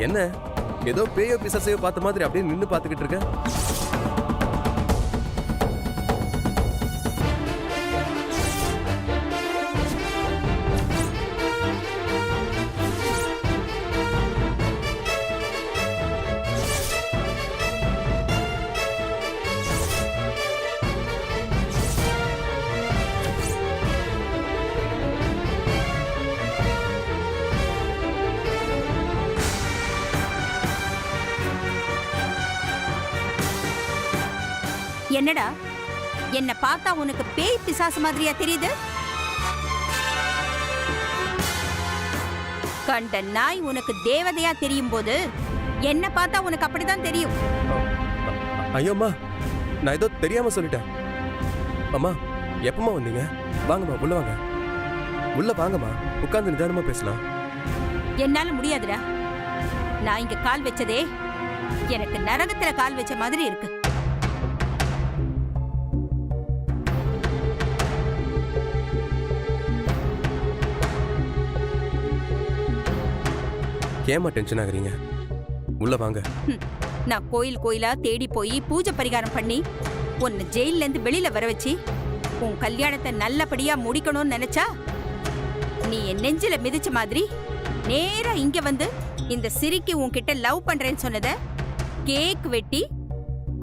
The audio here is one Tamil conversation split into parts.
என்ன ஏதோ பேயோ பிசாசையோ பார்த்த மாதிரி அப்படியே நின்னு பார்த்துக்கிட்டு இருக்க? என்னடா என்ன பார்த்தா உனக்கு பேய் பிசாசு மாதிரியா தெரியுது? கண்ட நாய் உனக்கு தேவதையா தெரியும் போது என்ன பார்த்தா உனக்கு அப்படிதான் தெரியும். ஐயோம்மா, நான் ஏதோ தெரியாம சொல்லிட்டேன். அம்மா, எப்பமா வந்தீங்க? வாங்கம்மா, உள்ள வாங்க. உள்ள வாங்கம்மா, உட்கார்ந்து நிதானமா பேசலாம். என்னால முடியாதுடா. நான் இங்க கால் வச்சதே எனக்கு நரகத்துல கால் வச்ச மாதிரி இருக்கு. ஏமா டென்ஷன் ஆகுறீங்க? உள்ள வாங்க. நான் கோயில் கோயிலா தேடி போய் பூஜை பரிகாரம் பண்ணி உன்னை ஜெயில இருந்து வெளியில வர வச்சு உன் கல்யாணத்தை நல்லபடியா முடிக்கணும்னு நினைச்சா நீ என் நெஞ்சில மிதிச்ச மாதிரி நேரா இங்க வந்து இந்த சிரிக்கு உன்கிட்ட லவ் பண்றேன்னு சொன்னத கேக் வெட்டி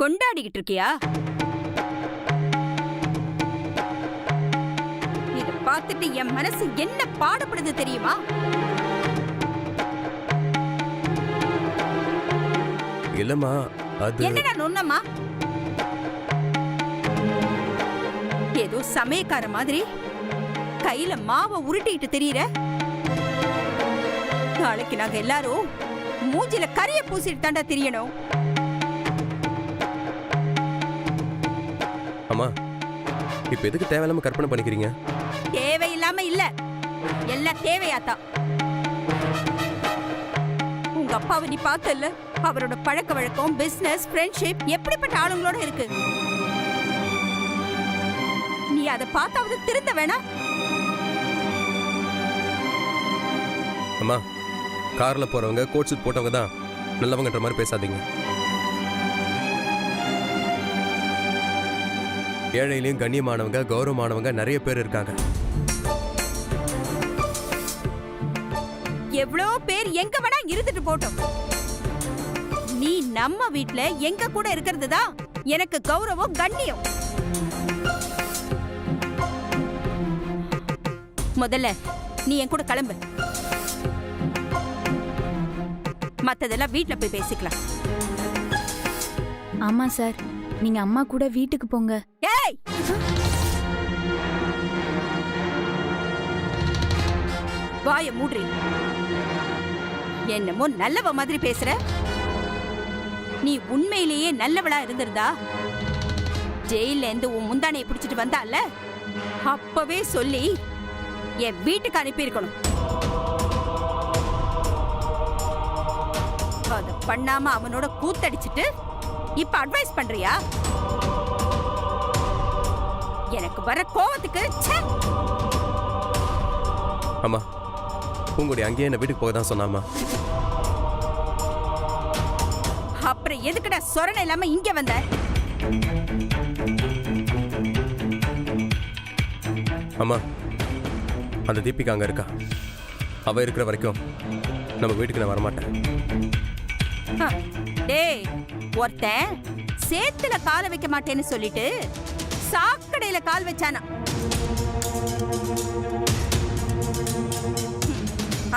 கொண்டாடிக்கிட்டு இருக்கியா? இத பார்த்துட்டு என் மனசு என்ன பாடுபடுது தெரியுமா? இல்லம்மா, அது என்னடா நொன்னம்மா? ஏதோ சமயக்கார மாதிரி கையில மாவை உருட்டிட்டு தெரியற. நாளைக்கு நாங்க எல்லாரும் மூஞ்சில கரிய பூசிட்டு தாண்டா தெரியணும். அம்மா, இப்ப எதுக்கு தேவையில்லாம கற்பனை பண்ணிக்கிறீங்க? தேவையில்லாம இல்ல, எல்லாம் தேவையாத்தான். உங்க அப்பாவை நீ பார்த்தல்ல, அவரோட பழக்க வழக்கம், பிசினஸ், ஃப்ரெண்ட்ஷிப் எப்படிப்பட்ட ஆளுங்களோட இருக்கு. நீ அதை பார்த்தாவது திருந்த வேணாம். அம்மா, கார்ல போறவங்க கோட் சூட் போட்டவங்க தான் நல்லவங்கன்ற மாதிரி பேசாதீங்க. ஏழையிலையும் கண்ணியமானவங்க, கௌரவமானவங்க நிறைய பேர் இருக்காங்க. எவ்வளோ பேர் எங்க வேணா இருந்துட்டு போட்டோம். நீ நம்ம வீட்ல எங்க கூட இருக்கிறது தான் எனக்கு கௌரவம், கண்ணியம். முதல்ல நீ என் கூட கிளம்பு. மத்ததெல்லாம் வீட்ல போய் பேசிக்கலாம். ஆமா சார், நீங்க அம்மா கூட வீட்டுக்கு போங்க. ஏய், வாய மூடுறி. என்னமோ நல்லவ மாதிரி பேசுற. நீ உண்மையிலேயே நல்லவளா இருந்திருந்தா ஜெயில இருந்து உன் முந்தானையை பிடிச்சிட்டு வந்தால அப்பவே சொல்லி என் வீட்டுக்கு அனுப்பி இருக்கணும். அத பண்ணாம அவனோட கூத்தடிச்சிட்டு இப்ப அட்வைஸ் பண்றியா? எனக்கு வர கோவத்துக்கு அம்மா, உங்களுடைய அங்கேயே என்ன வீட்டுக்கு போக தான் சொன்னாமா. அப்புறம் எதுக்குடா சொரணை இல்லாம இங்க வந்த? அம்மா, அந்த தீபிகா அங்க இருக்கா. அவ இருக்கிற வரைக்கும் நம்ம வீட்டுக்கு நான் வரமாட்டேன். டேய், ஒருத்தன் சேத்துல கால வைக்க மாட்டேன்னு சொல்லிட்டு சாக்கடையில கால் வச்சானா.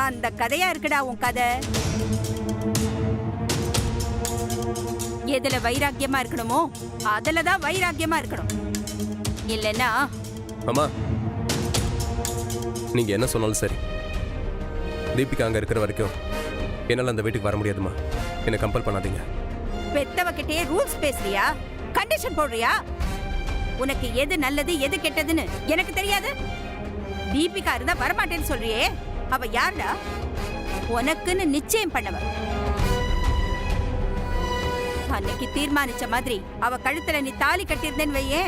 அந்த கதையா இருக்குடா உன் கதை. எதுல வைராக்கியமா இருக்கணுமோ அதுலதான் வைராக்கியமா இருக்கணும். இல்லைன்னா அம்மா, நீங்க என்ன சொன்னாலும் சரி, தீபிகா அங்க இருக்கிற வரைக்கும் என்னால அந்த வீட்டுக்கு வர முடியாதுமா. என்ன கம்பல் பண்ணாதீங்க. பெத்தவகிட்டே ரூல்ஸ் பேசுறியா? கண்டிஷன் போடுறியா? உனக்கு எது நல்லது எது கெட்டதுன்னு எனக்கு தெரியாது. தீபிகா இருந்தா வரமாட்டேன்னு சொல்றியே, அவ யாருடா? உனக்குன்னு நிச்சயம் பண்ணவ. அன்னைக்கு தீர்மானிச்ச மாதிரி அவ கழுத்துல நீ தாலி கட்டியிருந்தேன்னு வையே,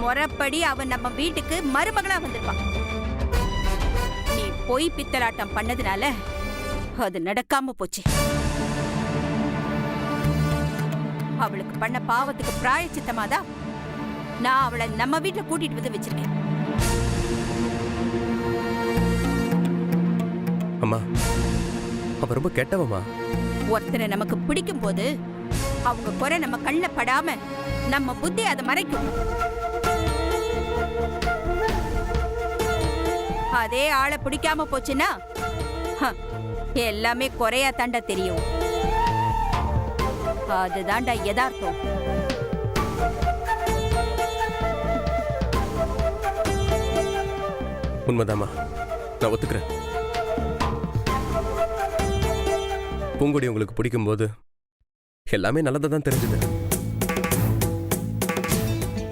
முறைப்படி அவ நம்ம வீட்டுக்கு மருமகளா வந்திருப்பான். நீ பொய் பித்தலாட்டம் பண்ணதுனால அது நடக்காம போச்சு. அவளுக்கு பண்ண பாவத்துக்கு பிராயச்சித்தமாதான் நான் அவளை நம்ம வீட்டுல கூட்டிட்டு வந்து வச்சிருக்கேன். அம்மா, அவ ரொம்ப கெட்டவம்மா. ஒருத்தரை நமக்கு பிடிக்கும் போது அவங்க குறை நம்ம கண்ணுல படாம நம்ம புத்தி அதை மறைக்கும். அதே ஆளை பிடிக்காம போச்சுன்னா எல்லாமே குறையா தாண்டா தெரியும். அதுதான்டா யதார்த்தம். உண்மைதாம்மா, நான் ஒத்துக்கிறேன். பூங்கொடி உங்களுக்கு பிடிக்கும் போது எல்லாமே நல்லதா தான் தெரிஞ்சது.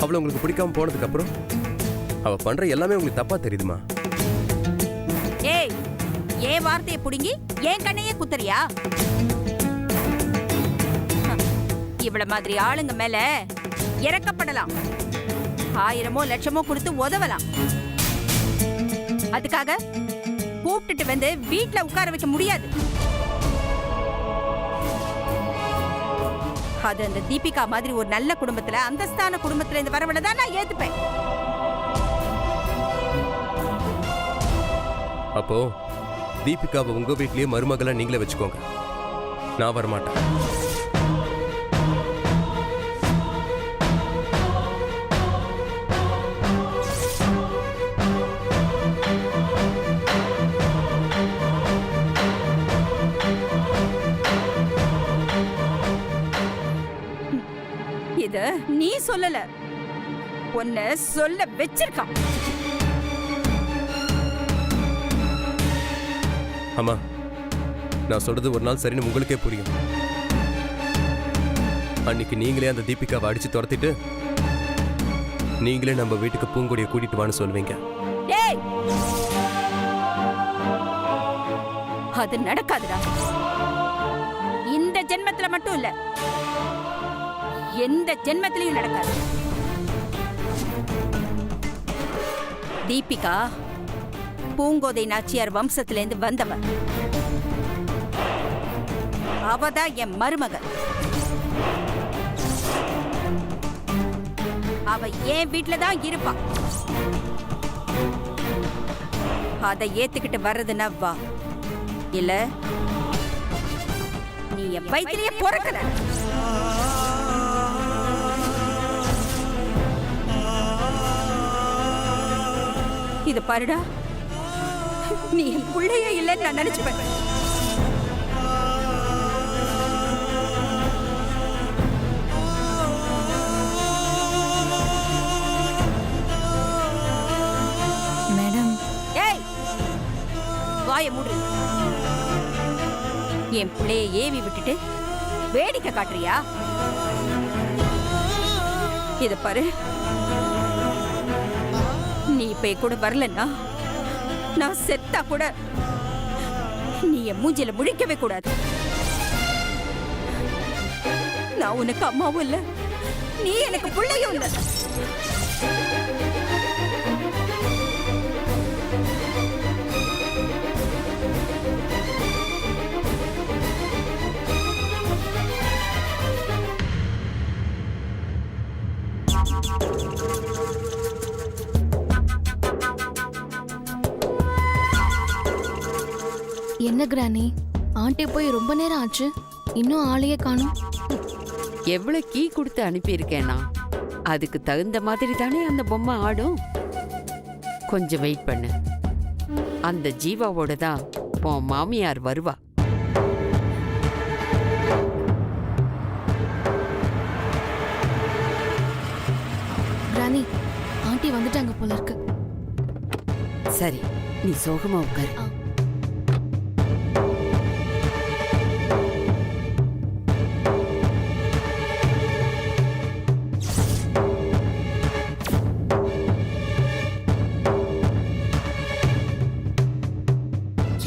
அவளை உங்களுக்கு பிடிக்காம போனதுக்கு அப்புறம் அவ பண்ற எல்லாமே உங்களுக்கு தப்பா தெரியுதுமா? ஏய், ஏன் வார்த்தையை புடுங்கி ஏன் கண்ணையே குத்தறியா? இவள மாதிரி ஆளுங்க மேல இறக்கப்படலாம், 1000மோ லட்சமோ கொடுத்து உதவலாம். அதுக்காக கூப்பிட்டுட்டு வந்து வீட்டுல உட்கார வைக்க முடியாது. அது அந்த தீபிகா மாதிரி ஒரு நல்ல குடும்பத்துல, அந்தஸ்தான குடும்பத்துல இந்த வரவளை தான் நான் ஏத்துப்பேன். அப்போ தீபிகாவை உங்க வீட்லயே மருமகளா நீங்களே வச்சுக்கோங்க, நான் வரமாட்டேன். இத நீ சொல்லல, உன்னை சொல்ல வச்சிருக்கான். அம்மா, நான் சொல்றது ஒரு நாள் சரின்னு உங்களுக்கே புரியும். அன்னைக்கு நீங்களே அந்த தீபிகாவை அடிச்சு துரத்திட்டு நீங்களே நம்ம வீட்டுக்கு பூங்கொடியை கூட்டிட்டு வான்னு சொல்லுவீங்க. ஏய், அது நடக்காதுடா. இந்த ஜென்மத்துல மட்டும் இல்ல, எந்த ஜென்மத்திலையும் நடக்காது. தீபிகா பூங்கோதை நாச்சியார் வம்சத்திலேருந்து வந்தவ. அவதான் என் மருமகள். அவ என் வீட்டுல தான் இருப்பா. அதை ஏத்துக்கிட்டு வர்றதுன்னா வா, இல்ல நீ என் வயிற்றிலேயே பொறுக்கிற. இது பாருடா, நீ என் பிள்ளையே இல்லைன்னு நான் நினைச்சுப்பேன். மேடம். ஏய், வாயை மூடு. என் பிள்ளைய ஏவி விட்டுட்டு வேடிக்கை காட்டுறியா? இத பாரு, நீ இப்ப கூட வரலன்னா நான் செத்தா கூட நீ என் மூஞ்சில முழிக்கவே கூடாது. நான் உனக்கு அம்மாவும் இல்ல, நீ எனக்கு பிள்ளையும் இல்ல. என்ன கிரானி, ஆண்டி போய் ரொம்ப நேரம் ஆச்சு, இன்னும் ஆளையே காணும். எவ்வளவு கீ கொடுத்து அனுப்பியிருக்கேனா, அதுக்கு தகுந்த மாதிரி தானே அந்த பொம்மை ஆடும். கொஞ்சம் வெயிட் பண்ணு, அந்த ஜீவாவோட தான் உன் மாமியார் வருவா. கிரானி, ஆண்டி வந்துட்டாங்க போல இருக்கு. சரி, நீ சோகமா உட்காரு.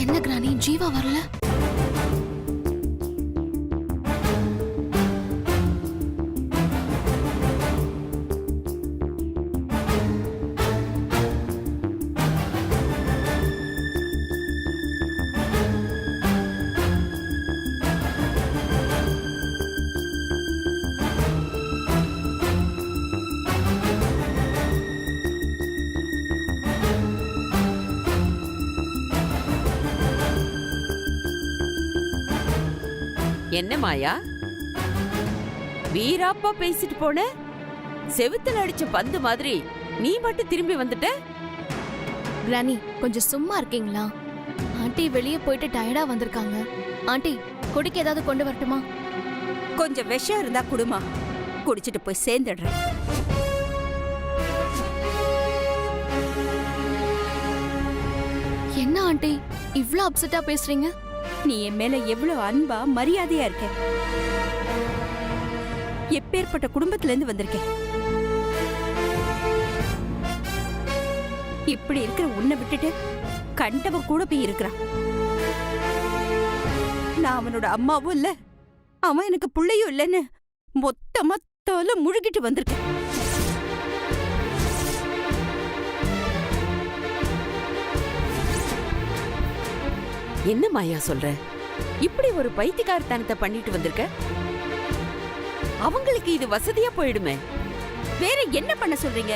என்ன கிரானி, ஜீவா வரல? என்ன மாயா, வீராப்பா பேசிட்டு போன, செவுத்துல அடிச்ச பந்து மாதிரி நீ மட்டும் திரும்பி வந்துட்ட. கிரானி கொஞ்சம் சும்மா இருக்கீங்களா? ஆண்டி வெளியே போயிட்டு டயர்டா வந்திருக்காங்க. ஆண்டி குடிக்க ஏதாவது கொண்டு வரட்டுமா? கொஞ்சம் விஷம் இருந்தா குடுமா, குடிச்சிட்டு போய் சேர்ந்துடுறேன். என்ன ஆண்டி இவ்ளோ அப்செட்டா பேசுறீங்க? நீ என் மேல எவ்வளவு அன்பா மரியாதையா இருக்க. எப்பேற்பட்ட குடும்பத்துல இருந்து வந்திருக்கேன். இப்படி இருக்கிற உன்னை விட்டுட்டு கண்டவன் கூட போய் இருக்கிறான். நான் அவனோட அம்மாவும் இல்ல, அவன் எனக்கு பிள்ளையும் இல்லைன்னு மொத்தமா தோல முழுகிட்டு வந்திருக்கேன். என்ன மாயா சொல்ற? இப்படி ஒரு பைத்தியக்காரத்தனத்தை பண்ணிட்டு வந்திருக்க. அவங்களுக்கு இது வசதியா போயிடுமே. வேற என்ன பண்ண சொல்றீங்க?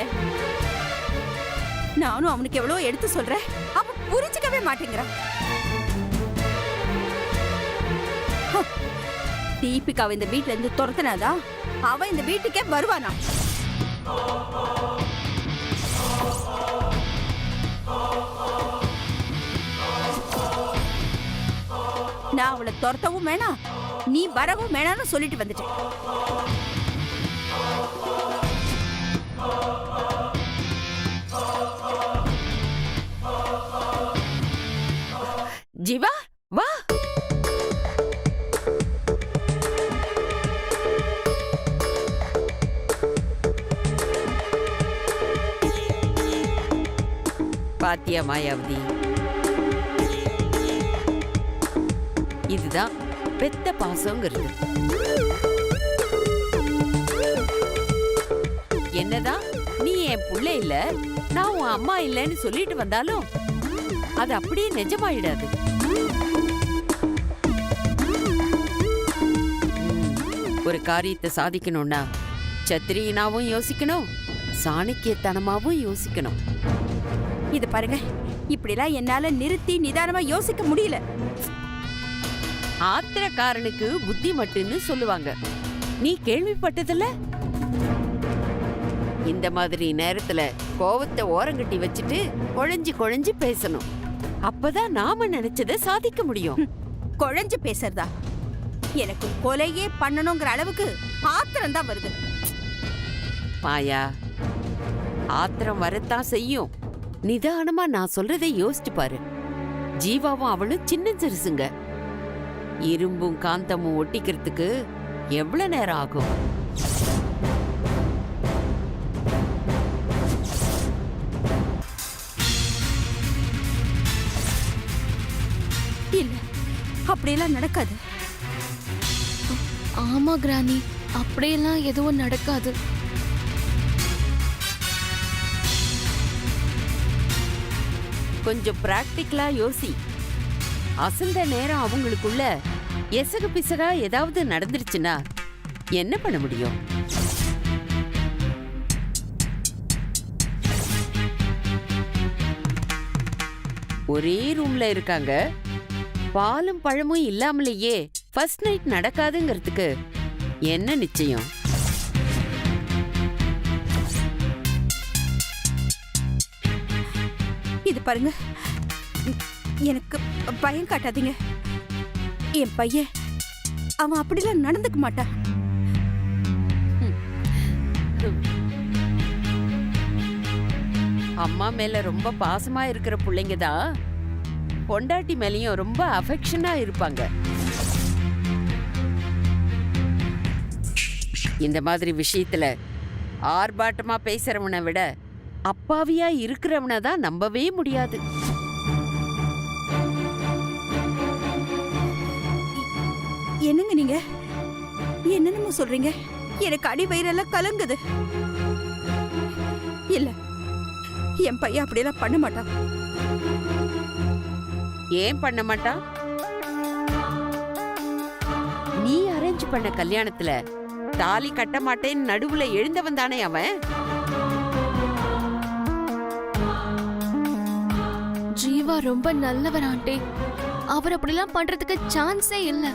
நானும் அவனுக்கு எவ்வளவு எடுத்து சொல்றேன், அவன் புரிஞ்சுக்கவே மாட்டேங்கிறான். தீபிகாவை இந்த வீட்டுல இருந்து துரத்தினாதான் அவன் இந்த வீட்டுக்கே வருவானா? நான் அவளை துரத்தவும் வேணாம், நீ வரவும் வேணாம்னு சொல்லிட்டு வந்துட்டேன். ஜீவா வா. பாத்தியா மாயாவதி, இதுதான் பெத்த பாசங்கிறது. என்னதான் நீ என் புள்ள இல்ல, நான் உன் அம்மா இல்லைன்னு சொல்லிட்டு வந்தாலும் அது அப்படியே நிஜமாயிடாது. ஒரு காரியத்தை சாதிக்கணும்னா சத்திரியனாவும் யோசிக்கணும், சாணக்கியத்தனமாவும் யோசிக்கணும். இது பாருங்க, இப்படிலாம் என்னால நிறுத்தி நிதானமா யோசிக்க முடியல. ஆத்திரக்காரனுக்கு புத்தி மட்டுன்னு சொல்லுவாங்க, நீ கேள்விப்பட்டதில்ல? இந்த மாதிரி நேரத்துல கோவத்தை ஓரங்கட்டி வச்சுட்டு குழஞ்சு குழஞ்சு பேசணும். அப்பதான் நாம நினைச்சதை சாதிக்க முடியும். குழஞ்சு பேசுறதா? எனக்கு கொலையே பண்ணணுங்கிற அளவுக்கு ஆத்திரம் தான் வருது. மாயா, ஆத்திரம் வரத்தான் செய்யும். நிதானமா நான் சொல்றதை யோசிச்சு பாரு. ஜீவாவும் அவளும் சின்ன சிறுசுங்க. இரும்பும் காந்தமும் ஒட்டிக்கிறதுக்கு எவ்வளவு நேரம் ஆகும்? இல்ல, அப்படியெல்லாம் நடக்காது. ஆமா கிரானி, அப்படியெல்லாம் எதுவும் நடக்காது. கொஞ்சம் பிராக்டிக்கலா யோசி. அசந்த நேரம் அவங்களுக்குள்ள எசகு பிசகா ஏதாவது நடந்துருச்சுன்னா என்ன பண்ண முடியும்? ஒரே ரூம்ல இருக்காங்க, பாலும் பழமும் இல்லாமலேயே ஃபர்ஸ்ட் நைட் நடக்காதுங்கிறதுக்கு என்ன நிச்சயம்? இது பாருங்க, எனக்கு பயம் காட்டாதீங்க. என் பையன் அவன் அப்படிலாம் நடந்துக்க மாட்டான். அம்மா மேல ரொம்ப பாசமா இருக்கிற பிள்ளைங்க தான் பொண்டாட்டி மேலயும் ரொம்ப அஃபெக்ஷனா இருப்பாங்க. இந்த மாதிரி விஷயத்துல ஆர்ப்பாட்டமா பேசுறவனை விட அப்பாவியா இருக்கிறவனை தான் நம்பவே முடியாது. என்னங்க நீங்க என்னென்னமோ சொல்றீங்க? எனக்கு அடி வயிறெல்லாம் கலங்குது. இல்ல, என் பையன் அப்படியெல்லாம் பண்ண மாட்டான். ஏன் பண்ண மாட்டான்? நீ அரேஞ்ச் பண்ண கல்யாணத்துல தாலி கட்ட மாட்டேன்னு நடுவுல எழுந்தவன் தானே அவன். ஜீவா ரொம்ப நல்லவர் ஆண்டி. அவர் அப்படிலாம் பண்றதுக்கு சான்ஸே இல்ல.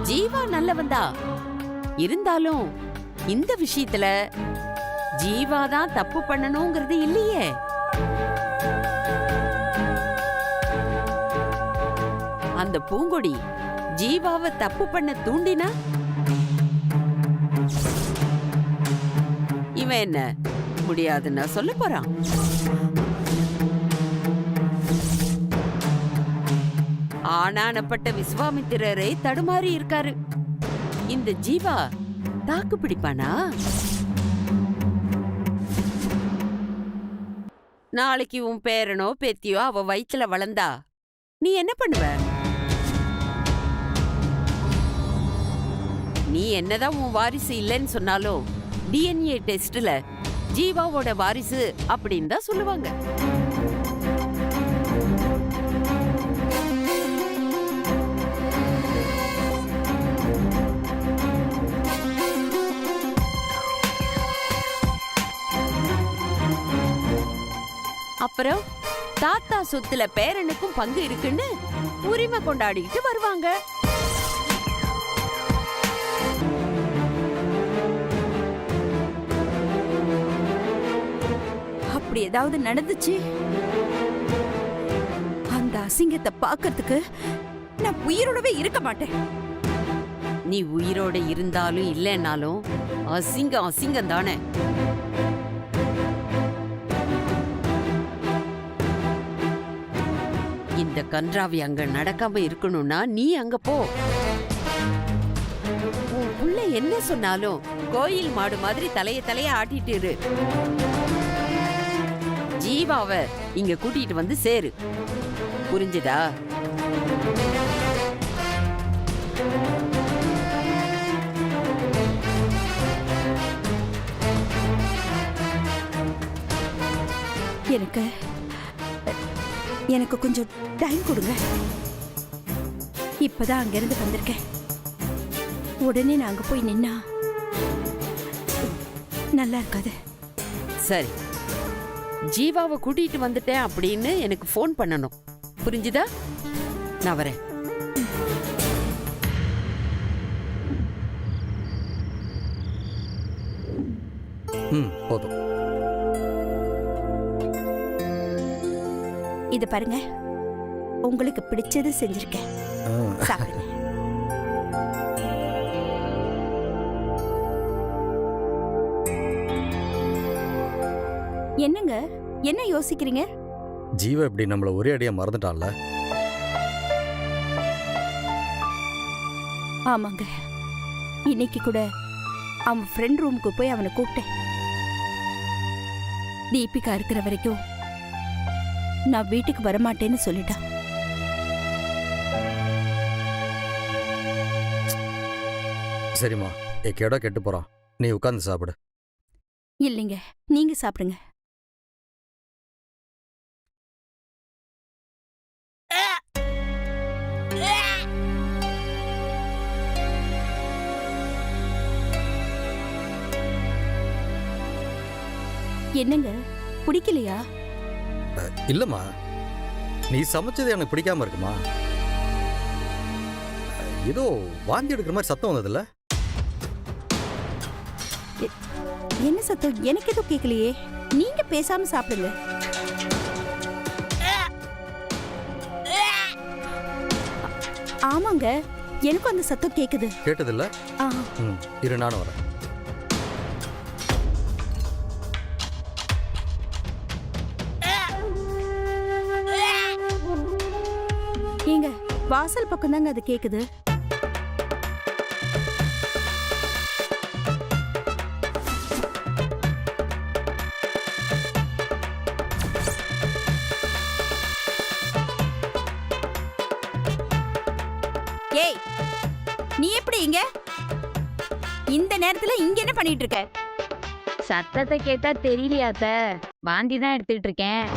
ஜீவா நல்லவன்தா. இருந்தாலும் இந்த விஷயத்துல ஜீவா தான் தப்பு பண்ணணுங்கிறது இல்லையே. அந்த பூங்கொடி ஜீவாவை தப்பு பண்ண தூண்டினா இவன் என்ன முடியாதுன்னா சொல்ல போறான். ஆனானப்பட்ட விஸ்வாமித்திரரை தடுமாறி இருக்காரு. இந்த ஜீவா தாக்கு பிடிப்பானா? நாளைக்கு உன் பேரனோ பேத்தியோ அவ வயித்துல வளர்ந்தா நீ என்ன பண்ணுவ? நீ என்னதான் உன் வாரிசு இல்லைன்னு சொன்னாலும் டிஎன்ஏ டெஸ்ட்ல ஜீவாவோட வாரிசு அப்படின்னு தான் சொல்லுவாங்க. அப்புறம் தாத்தா சொத்துல பேரனுக்கும் பங்கு இருக்குன்னு உரிமை கொண்டாடிட்டு வருவாங்க. அப்படி ஏதாவது நடந்துச்சு, அந்த அசிங்கத்தை பார்க்கறதுக்கு நான் உயிரோடவே இருக்க மாட்டேன். நீ உயிரோட இருந்தாலும் இல்லைன்னாலும் அசிங்கம் அசிங்கம் தானே. இந்த கன்றாவி அங்க நடக்காம இருக்கணும்னா நீ அங்க போ. உன் புள்ள என்ன சொன்னாலும் கோயில் மாடு மாதிரி தலைய ஆட்டிட்டு இரு. ஜீவாவை இங்க கூட்டிட்டு வந்து சேரு. புரிஞ்சுதா? எனக்கு கொஞ்சம் டைம் கொடுங்க. இப்பதான் அங்கிருந்து வந்திருக்கேன். உடனே நான் அங்க போய் நின்னா நல்லா இருக்காது. சரி, ஜீவாவை கூட்டிட்டு வந்துட்டேன் அப்படின்னு எனக்கு ஃபோன் பண்ணணும். புரிஞ்சுதா? நான் வரேன். போதும். இது பாருங்க, உங்களுக்கு பிடிச்சது செஞ்சிருக்கேன், சாப்பிடுங்க. என்னங்க, என்ன யோசிக்கிறீங்க? ஜீவா இப்படி நம்மள ஒரே அடியா மறந்துட்டான்ல. ஆமாங்க, இன்னைக்கு கூட அவன் ஃப்ரெண்ட் ரூமுக்கு போய் அவனை கூப்பிட்டேன். தீபிகா இருக்கிற வரைக்கும் நான் வீட்டுக்கு வரமாட்டேன்னு சொல்லிட்டான். சரிம்மா, எக்கேடா கெட்டு போறான். நீ உட்கார்ந்து சாப்பிடு. இல்லைங்க, நீங்க சாப்பிடுங்க. என்னங்க, பிடிக்கலையா? இல்லம்மா, நீ சமைச்சது எனக்கு பிடிக்காம இருக்குமா? ஏதோ வாந்தி எடுக்கிற மாதிரி சத்தம் வந்ததுல்ல? என்ன சத்தம்? எனக்கு எதுவும் கேட்கலையே. நீங்க பேசாம சாப்பிடுங்க. ஆமாங்க, எனக்கும் அந்த சத்தம் கேக்குது. கேட்டதில்ல? இரு, நானும் வரேன். ஏங்க, வாசல் பக்கம் தாங்க அது கேக்குது. ஏய், நீ எப்படி இங்க? இந்த நேரத்துல இங்க என்ன பண்ணிட்டு இருக்க? சத்தத்தை கேட்டா தெரியலையா அத்தை? வாந்தி தான் எடுத்துட்டு இருக்கேன்.